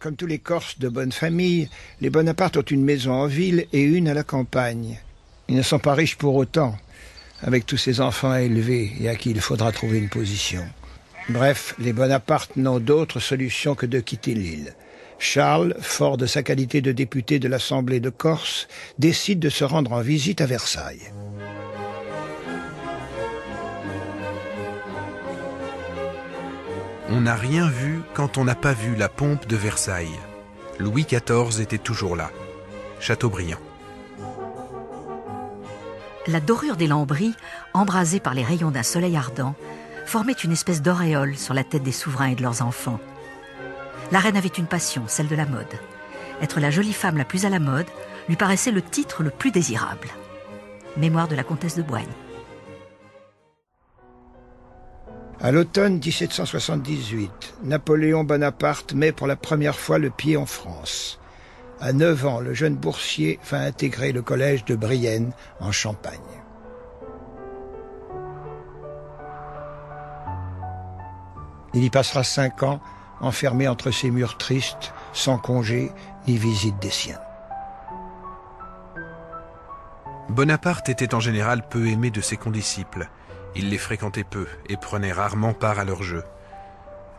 Comme tous les Corses de bonne famille, les Bonaparte ont une maison en ville et une à la campagne. Ils ne sont pas riches pour autant, avec tous ces enfants à élever et à qui il faudra trouver une position. Bref, les Bonaparte n'ont d'autre solution que de quitter l'île. Charles, fort de sa qualité de député de l'Assemblée de Corse, décide de se rendre en visite à Versailles. On n'a rien vu quand on n'a pas vu la pompe de Versailles. Louis XIV était toujours là. Chateaubriand. La dorure des lambris, embrasée par les rayons d'un soleil ardent, formait une espèce d'auréole sur la tête des souverains et de leurs enfants. La reine avait une passion, celle de la mode. Être la jolie femme la plus à la mode lui paraissait le titre le plus désirable. Mémoire de la comtesse de Boigne. À l'automne 1778, Napoléon Bonaparte met pour la première fois le pied en France. À 9 ans, le jeune boursier va intégrer le collège de Brienne, en Champagne. Il y passera 5 ans, enfermé entre ces murs tristes, sans congé ni visite des siens. Bonaparte était en général peu aimé de ses condisciples. Il les fréquentait peu et prenait rarement part à leurs jeux.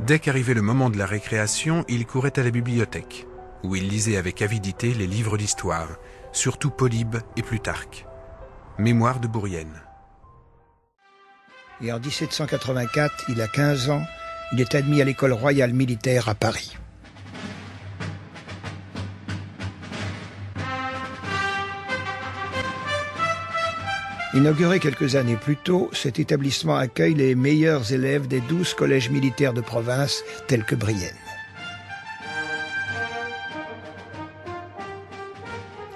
Dès qu'arrivait le moment de la récréation, il courait à la bibliothèque, où il lisait avec avidité les livres d'histoire, surtout Polybe et Plutarque. Mémoire de Bourrienne. Et en 1784, il a 15 ans, il est admis à l'école royale militaire à Paris. Inauguré quelques années plus tôt, cet établissement accueille les meilleurs élèves des 12 collèges militaires de province, tels que Brienne.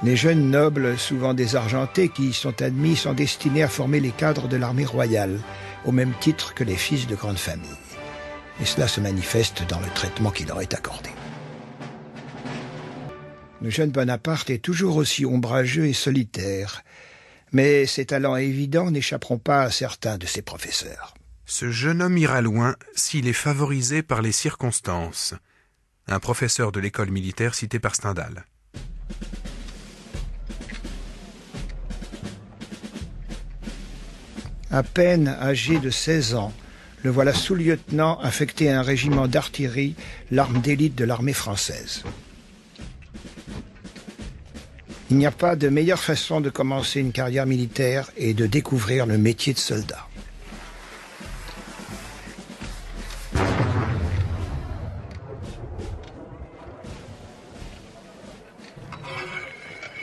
Les jeunes nobles, souvent désargentés, qui y sont admis, sont destinés à former les cadres de l'armée royale, au même titre que les fils de grandes familles. Et cela se manifeste dans le traitement qui leur est accordé. Le jeune Bonaparte est toujours aussi ombrageux et solitaire, mais ses talents évidents n'échapperont pas à certains de ses professeurs. Ce jeune homme ira loin s'il est favorisé par les circonstances. Un professeur de l'école militaire cité par Stendhal. À peine âgé de 16 ans, le voilà sous-lieutenant affecté à un régiment d'artillerie, l'arme d'élite de l'armée française. Il n'y a pas de meilleure façon de commencer une carrière militaire et de découvrir le métier de soldat.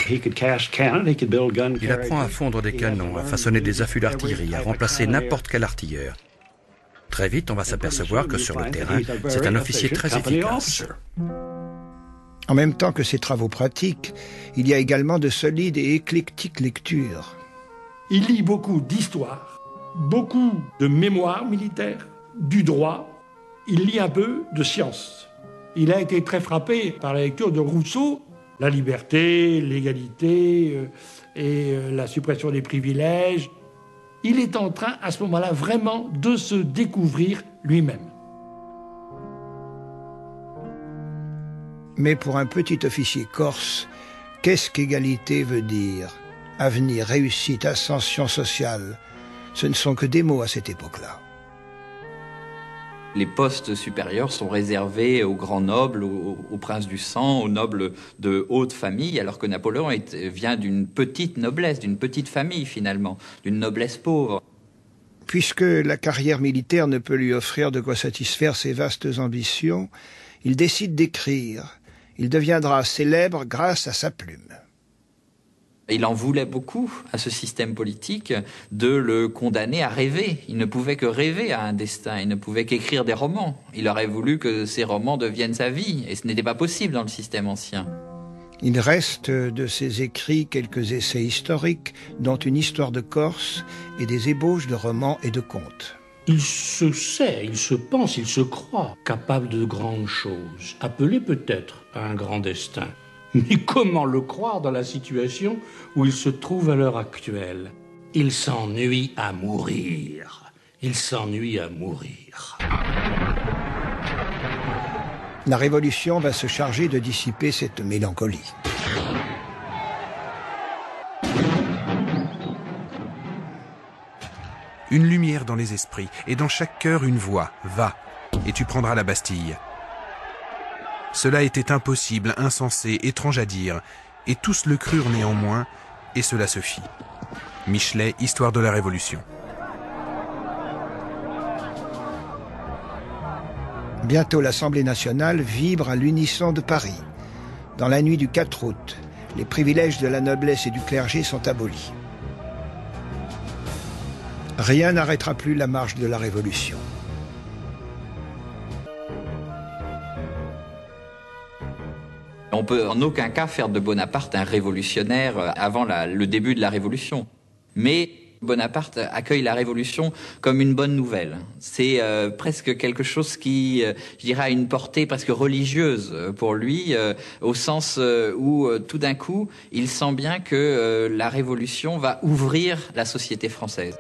Il apprend à fondre des canons, à façonner des affûts d'artillerie, à remplacer n'importe quel artilleur. Très vite, on va s'apercevoir que sur le terrain, c'est un officier très efficace. En même temps que ses travaux pratiques, il y a également de solides et éclectiques lectures. Il lit beaucoup d'histoire, beaucoup de mémoire militaire, du droit. Il lit un peu de science. Il a été très frappé par la lecture de Rousseau, la liberté, l'égalité et la suppression des privilèges. Il est en train, à ce moment-là, vraiment de se découvrir lui-même. Mais pour un petit officier corse, qu'est-ce qu'égalité veut dire? Avenir, réussite, ascension sociale, ce ne sont que des mots à cette époque-là. Les postes supérieurs sont réservés aux grands nobles, aux princes du sang, aux nobles de haute famille, alors que Napoléon vient d'une petite noblesse, d'une petite famille finalement, d'une noblesse pauvre. Puisque la carrière militaire ne peut lui offrir de quoi satisfaire ses vastes ambitions, il décide d'écrire. Il deviendra célèbre grâce à sa plume. Il en voulait beaucoup à ce système politique de le condamner à rêver. Il ne pouvait que rêver à un destin, il ne pouvait qu'écrire des romans. Il aurait voulu que ces romans deviennent sa vie, et ce n'était pas possible dans le système ancien. Il reste de ses écrits quelques essais historiques, dont une histoire de Corse et des ébauches de romans et de contes. Il se sait, il se pense, il se croit capable de grandes choses, appelé peut-être à un grand destin. Mais comment le croire dans la situation où il se trouve à l'heure actuelle? Il s'ennuie à mourir. Il s'ennuie à mourir. La Révolution va se charger de dissiper cette mélancolie. Une lumière dans les esprits, et dans chaque cœur une voix, va, et tu prendras la Bastille. Cela était impossible, insensé, étrange à dire, et tous le crurent néanmoins, et cela se fit. Michelet, Histoire de la Révolution. Bientôt, l'Assemblée nationale vibre à l'unisson de Paris. Dans la nuit du 4 août, les privilèges de la noblesse et du clergé sont abolis. Rien n'arrêtera plus la marche de la Révolution. On peut en aucun cas faire de Bonaparte un révolutionnaire avant le début de la Révolution. Mais Bonaparte accueille la Révolution comme une bonne nouvelle. C'est presque quelque chose qui, je dirais, a une portée presque religieuse pour lui, au sens où tout d'un coup, il sent bien que la Révolution va ouvrir la société française.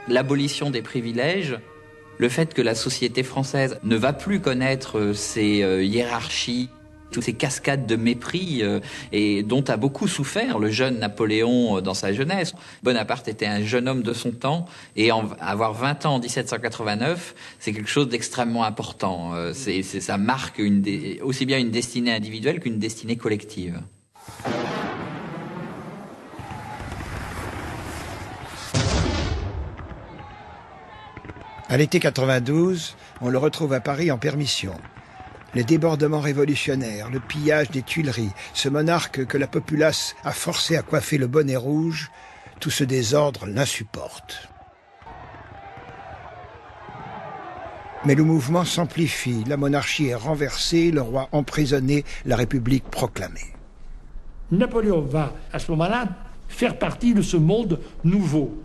L'abolition des privilèges, le fait que la société française ne va plus connaître ces hiérarchies, toutes ces cascades de mépris et dont a beaucoup souffert le jeune Napoléon dans sa jeunesse. Bonaparte était un jeune homme de son temps et avoir 20 ans en 1789, c'est quelque chose d'extrêmement important. Ça marque aussi bien une destinée individuelle qu'une destinée collective. À l'été 92, on le retrouve à Paris en permission. Les débordements révolutionnaires, le pillage des Tuileries, ce monarque que la populace a forcé à coiffer le bonnet rouge, tout ce désordre l'insupporte. Mais le mouvement s'amplifie, la monarchie est renversée, le roi emprisonné, la République proclamée. Napoléon va, à ce moment-là, faire partie de ce monde nouveau.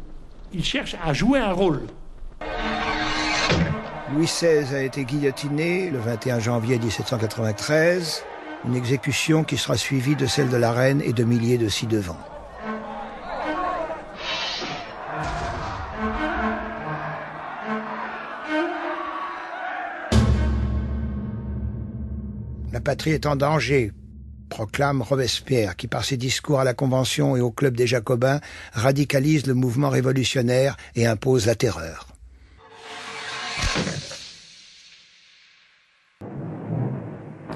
Il cherche à jouer un rôle. Louis XVI a été guillotiné le 21 janvier 1793, une exécution qui sera suivie de celle de la reine et de milliers de ci-devant. La patrie est en danger, proclame Robespierre, qui par ses discours à la Convention et au Club des Jacobins radicalise le mouvement révolutionnaire et impose la terreur.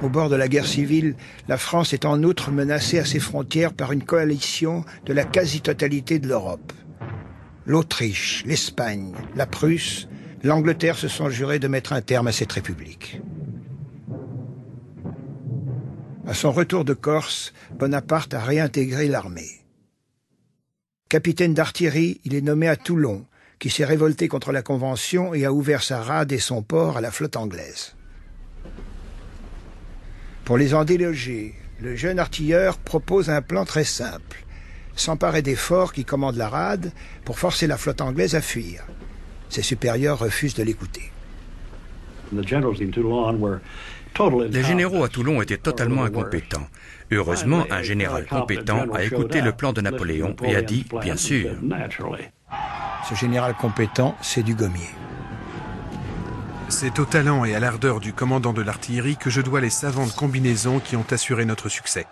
Au bord de la guerre civile, la France est en outre menacée à ses frontières par une coalition de la quasi-totalité de l'Europe. L'Autriche, l'Espagne, la Prusse, l'Angleterre se sont jurés de mettre un terme à cette république. À son retour de Corse, Bonaparte a réintégré l'armée. Capitaine d'artillerie, il est nommé à Toulon, qui s'est révolté contre la Convention et a ouvert sa rade et son port à la flotte anglaise. Pour les en déloger, le jeune artilleur propose un plan très simple. S'emparer des forts qui commandent la rade pour forcer la flotte anglaise à fuir. Ses supérieurs refusent de l'écouter. Les généraux à Toulon étaient totalement incompétents. Heureusement, un général compétent a écouté le plan de Napoléon et a dit « bien sûr ». Ce général compétent, c'est Dugommier. C'est au talent et à l'ardeur du commandant de l'artillerie que je dois les savantes combinaisons qui ont assuré notre succès.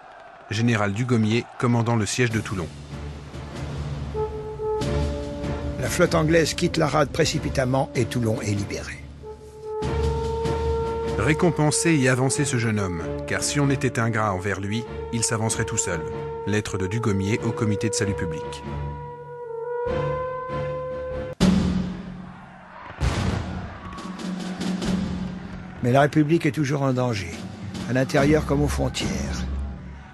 Général Dugommier, commandant le siège de Toulon. La flotte anglaise quitte la rade précipitamment et Toulon est libéré. Récompenser et avancer ce jeune homme, car si on était ingrat envers lui, il s'avancerait tout seul. Lettre de Dugommier au comité de salut public. Mais la République est toujours en danger, à l'intérieur comme aux frontières.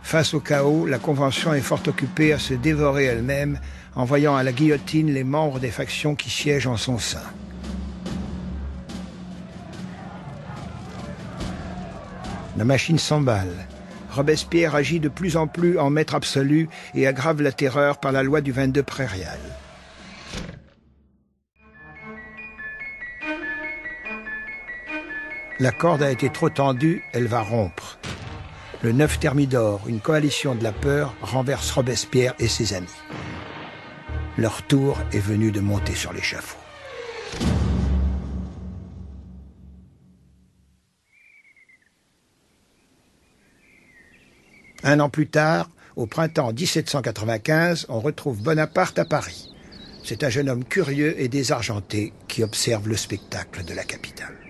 Face au chaos, la Convention est fort occupée à se dévorer elle-même, envoyant à la guillotine les membres des factions qui siègent en son sein. La machine s'emballe. Robespierre agit de plus en plus en maître absolu et aggrave la terreur par la loi du 22 prairial. La corde a été trop tendue, elle va rompre. Le 9 Thermidor, une coalition de la peur, renverse Robespierre et ses amis. Leur tour est venu de monter sur l'échafaud. Un an plus tard, au printemps 1795, on retrouve Bonaparte à Paris. C'est un jeune homme curieux et désargenté qui observe le spectacle de la capitale.